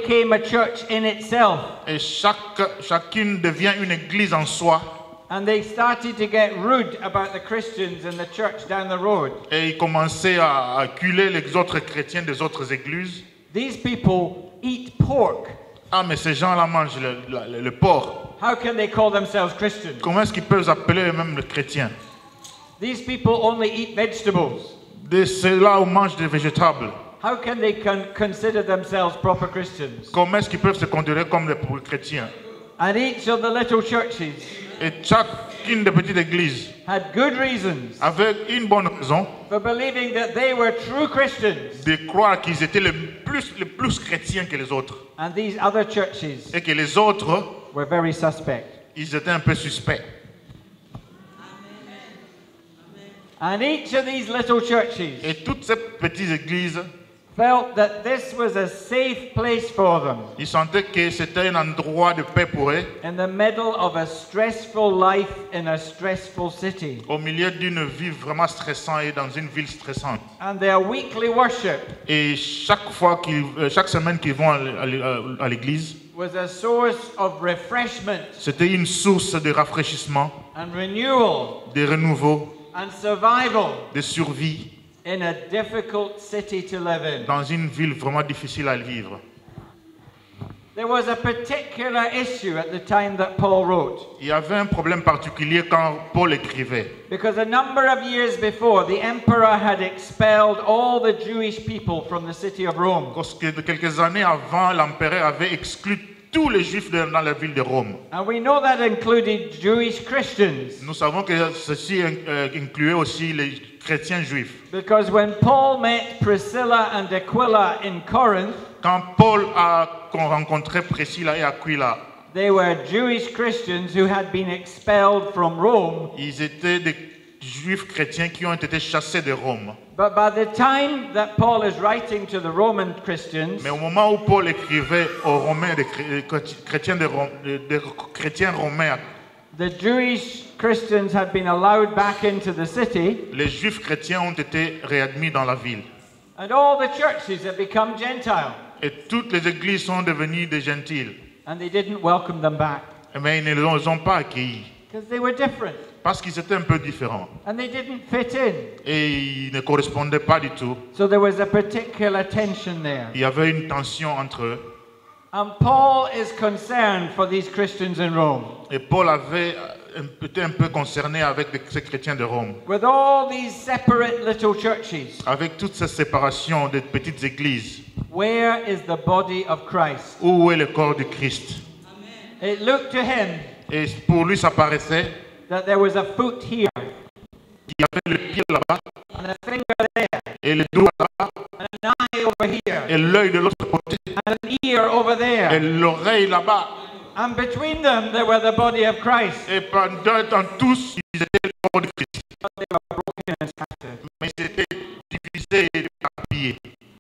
became a church in itself. Et chacune devient une église en soi. And they started to get rude about the Christians and the church down the road. Et ils commençaient à acculer les autres chrétiens des autres églises. These people eat pork. Ah, mais ces gens-là mangent le porc. How can they call themselves Christians? Comment est-ce qu'ils peuvent appeler eux-mêmes les chrétiens? These people only eat vegetables. Ceux-là où mangent des végétables. How can they consider themselves proper Christians? Comment est-ce qu'ils peuvent se considérer comme des chrétiens? And each of the little churches Et chacune des petites églises had good reasons avait une bonne raison for believing that they were true Christians. de croire qu'ils étaient les plus chrétiens que les autres. And these other churches Et que les autres, were very suspect. ils étaient un peu suspects. And each of these little churches Et toutes ces petites églises, felt that this was a safe place for them ils sentaient que c'était un endroit de paix pour eux, in the middle of a stressful life in a stressful city. au milieu d'une vie vraiment stressante et dans une ville stressante. And their weekly worship Et chaque semaine qu'ils vont à l'église, was a source of refreshment c'était une source de rafraîchissement, and renewal de renouveau, and survival de survie in a difficult city to live in. dans une ville vraiment difficile à vivre. There was a particular issue at the time that Paul wrote, Il y avait un problème particulier quand Paul écrivait. because a number of years before, the emperor had expelled all the Jewish people from the city of Rome. Parce que quelques années avant, l'empereur avait exclu tous les juifs dans la ville de Rome. And we know that included Jewish Christians, Nous savons que ceci incluait aussi les chrétiens juifs. because when Paul met Priscilla and Aquila in Corinth, Quand Paul a rencontré Priscilla et Aquila, they were Jewish Christians who had been expelled from Rome. ils étaient des juifs chrétiens qui ont été chassés de Rome. But by the time that Paul is writing to the Roman Christians, Mais au moment où Paul écrivait aux Romains, des chrétiens romains, the Jewish Christians had been allowed back into the city, les juifs chrétiens ont été réadmis dans la ville. and all the churches had become Gentile, Et toutes les églises sont devenues des gentils. and they didn't welcome them back Mais ils ne les ont pas accueillis. because they were different Parce qu'ils étaient un peu différents. and they didn't fit in. Et ils ne correspondaient pas du tout. So there was a particular tension there. Il y avait une tension entre eux. And Paul is concerned for these Christians in Rome. Et Paul était un peu concerné avec ces chrétiens de Rome. With all these separate little churches, Avec toutes ces séparations de petites églises. where is the body of Christ? Où est le corps du Christ? It looked to him Et pour lui, ça paraissait that there was a foot here, qu'il y avait le pied là-bas, and a finger there, et le doigt là-bas, and an eye over here, et l'œil de l'autre côté, and an ear over et there. l'oreille là-bas. And between them there were the body of Christ. Et pendant tous, ils étaient le corps de Christ. But they were broken and scattered. Mais ils étaient divisés et éparpillés.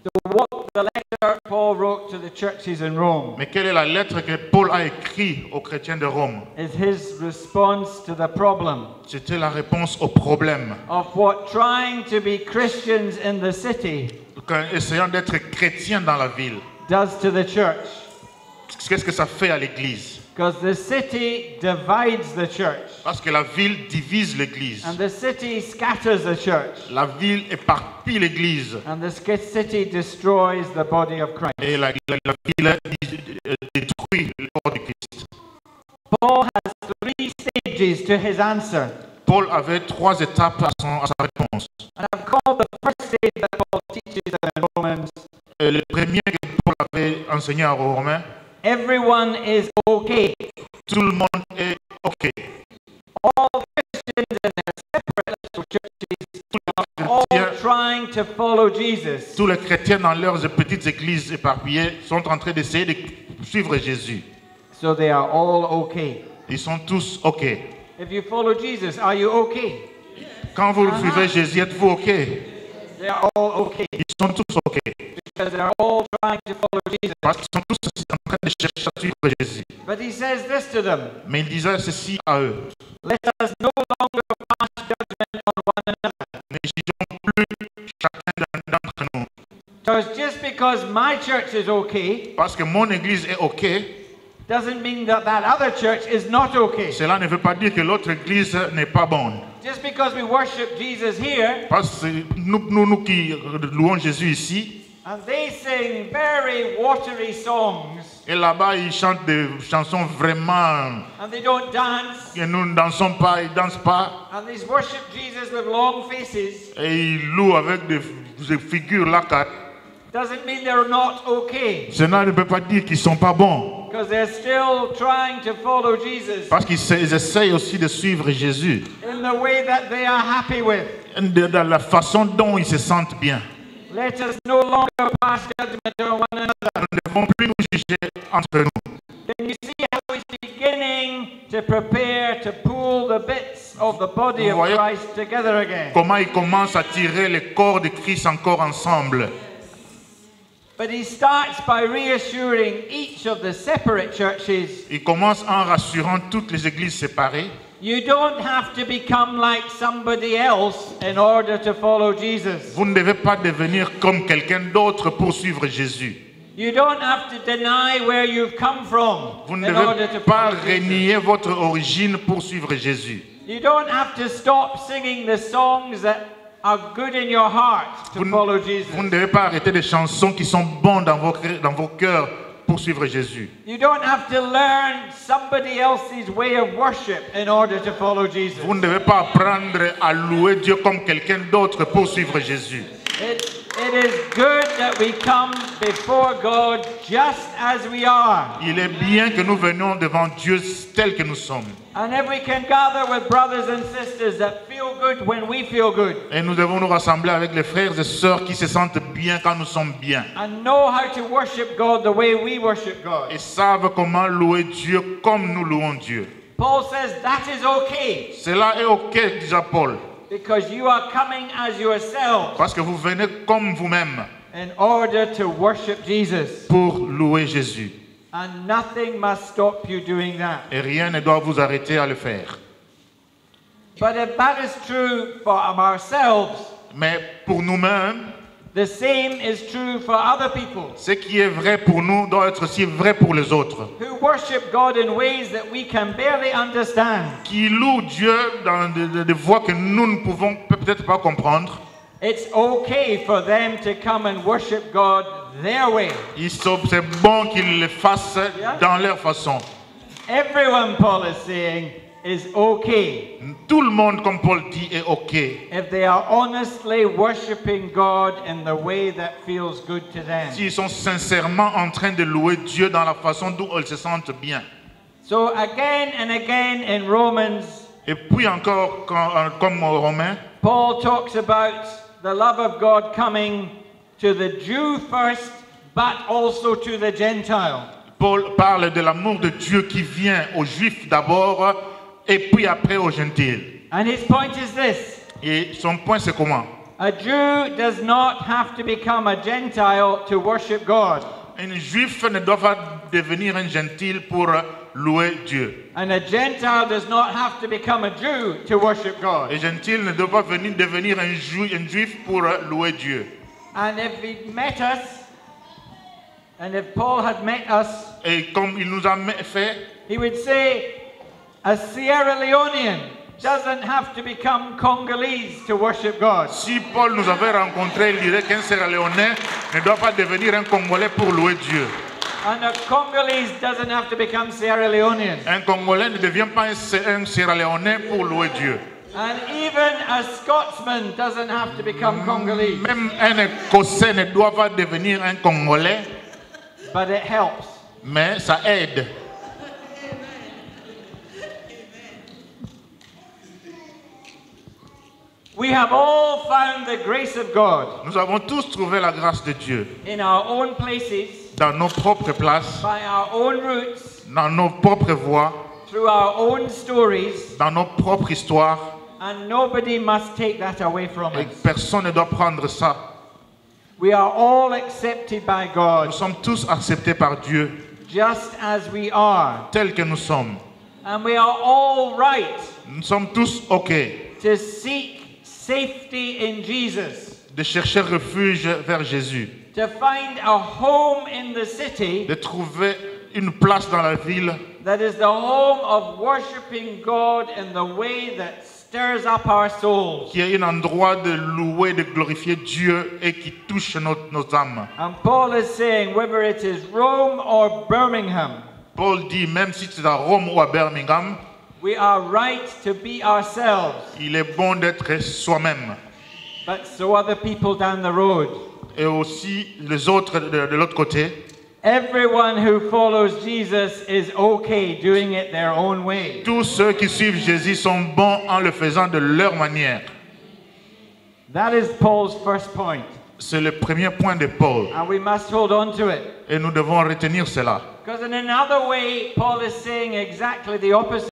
So what the letter Paul wrote to the churches in Rome Mais quelle est la lettre que Paul a écrite aux chrétiens de Rome? is his response to the problem C'était la réponse au problème. of what trying to be Christians in the city Essayant d'être chrétien dans la ville. does to the church. Qu'est-ce que ça fait à l'église? Because the city divides the church, Parce que la ville divise l'église. and the city scatters the church, La ville éparpille l'église. and the city destroys the body of Christ. Et la ville détruit le corps du Christ. Paul has 3 stages to his answer, Paul avait 3 étapes à sa réponse. and I've called the first stage that Paul teaches in Romans, Le premier que Paul avait enseigné aux Romains, everyone is okay. tout le monde est OK. All Christians in their separate little churches are all trying to follow Jesus. Tous les chrétiens dans leurs petites églises éparpillées sont en train d'essayer de suivre Jésus. So they are all okay. Ils sont tous OK. If you follow Jesus, are you okay? Quand vous suivez Jésus, êtes-vous OK? They are all okay Ils sont tous OK. because they are all trying to follow Jesus. Parce qu'ils sont tous en train de chercher à suivre Jésus. But he says this to them: Mais il disait ceci à eux. let us no longer pass judgment on one another. Ne jugeons plus chacun d'entre nous. Because just because because my church is okay, parce que mon église est OK, doesn't mean that that other church is not okay. cela ne veut pas dire que l'autre église n'est pas bonne. Just because we worship Jesus here, Parce que nous qui louons Jésus ici, and they sing very watery songs, et là-bas ils chantent des chansons vraiment, and they don't dance, et nous ne dansons pas, ils ne dansent pas, and they worship Jesus with long faces, et ils louent avec des figures là. doesn't mean they're not okay, Cela ne peut pas dire qu'ils ne sont pas bons, because they're still trying to follow Jesus parce qu'ils essayent aussi de suivre Jésus, in the way that they are happy with. dans la façon dont ils se sentent bien. Let us no longer pass judgment on one another. Nous ne devons plus nous juger entre nous. Then you see how he's beginning to prepare to pull the bits of the body of Voyez Christ together again. Comment il commence à tirer le corps de Christ encore ensemble. But he starts by reassuring each of the separate churches, Il commence en rassurant toutes les églises séparées. you don't have to become like somebody else in order to follow Jesus. Vous ne devez pas devenir comme quelqu'un d'autre pour suivre Jésus. You don't have to deny where you've come from Vous ne in order devez to pas follow Jesus. renier votre origine pour suivre Jésus. You don't have to stop singing the songs that are good in your heart to follow Jesus. Vous ne devez pas arrêter des chansons qui sont bonnes dans vos cœurs pour suivre Jésus. You don't have to learn somebody else's way of worship in order to follow Jesus. Vous ne devez pas apprendre à louer Dieu comme quelqu'un d'autre pour suivre Jésus. It is good that we come before God just as we are. Il est bien que nous venions devant Dieu tel que nous sommes. And if we can gather with brothers and sisters that feel good when we feel good, Et nous devons nous rassembler avec les frères et sœurs qui se sentent bien quand nous sommes bien. and know how to worship God the way we worship God. Et savent comment louer Dieu comme nous louons Dieu. Paul says that is okay Cela est OK, dit Paul, because you are coming as yourselves parce que vous venez comme vous-même in order to worship Jesus. pour louer Jésus. And nothing must stop you doing that. Et rien ne doit vous arrêter à le faire. But if that is true for ourselves, Mais pour nous-mêmes, the same is true for other people ce qui est vrai pour nous doit être aussi vrai pour les autres. who worship God in ways that we can barely understand. Qui louent Dieu dans des voies que nous ne pouvons peut-être pas comprendre. It's okay for them to come and worship God their way. C'est bon qu'ils le fassent dans leur façon. Everyone, Paul is saying, is okay Tout le monde, comme Paul dit, est OK. if they are honestly worshiping God in the way that feels good to them. S'ils sont sincèrement en train de louer Dieu dans la façon dont ils se sentent bien. So again and again in Romans, Et puis encore, comme aux Romains, Paul talks about the love of God coming to the Jew first, but also to the Gentile. Paul parle de l'amour de Dieu qui vient aux Juifs d'abord et puis après aux Gentiles. And his point is this: Et son point, c'est comment? a Jew does not have to become a Gentile to worship God. Un Juif ne doit pas devenir un Gentil pour louer Dieu. And a Gentile does not have to become a Jew to worship God. Un Gentil ne doit pas devenir un Juif pour louer Dieu. And if he met us, and if Paul had met us, Et comme il nous a fait, he would say, a Sierra Leonean doesn't have to become Congolese to worship God. si Paul nous avait rencontrés, il dirait qu'un Sierra Léonais ne doit pas devenir un Congolais pour louer Dieu. And a Congolese doesn't have to become Sierra Leonean. Un Congolais ne devient pas un Sierra Léonais pour louer Dieu. And even a Scotsman doesn't have to become Congolese. Même un Écossais ne doit pas devenir un Congolais, But it helps. mais ça aide. We have all found the grace of God Nous avons tous trouvé la grâce de Dieu in our own places, dans nos propres places, by our own roots, dans nos propres voies, through our own stories, dans nos propres histoires, and nobody must take that away from et us. personne ne doit prendre ça. We are all accepted by Nous God sommes tous acceptés par Dieu, just as we are. tels que nous sommes. And we are all right Nous sommes tous OK to seek safety in Jesus, de chercher refuge vers Jésus, to find a home in the city de trouver une place dans la ville that is the home of worshiping God in the way that stirs up our souls. qui est un endroit de louer, de glorifier Dieu et qui touche nos âmes. And Paul is saying, whether it is Rome or Birmingham, Paul dit, même si c'est à Rome ou à Birmingham, we are right to be ourselves, il est bon d'être soi-même. but so are the people down the road. Et aussi les autres de l'autre côté. Everyone who follows Jesus is okay doing it their own way. Tous ceux qui suivent Jésus sont bons en le faisant de leur manière. That is Paul's first point, C'est le premier point de Paul. and we must hold on to it. Et nous devons retenir cela. Because in another way, Paul is saying exactly the opposite.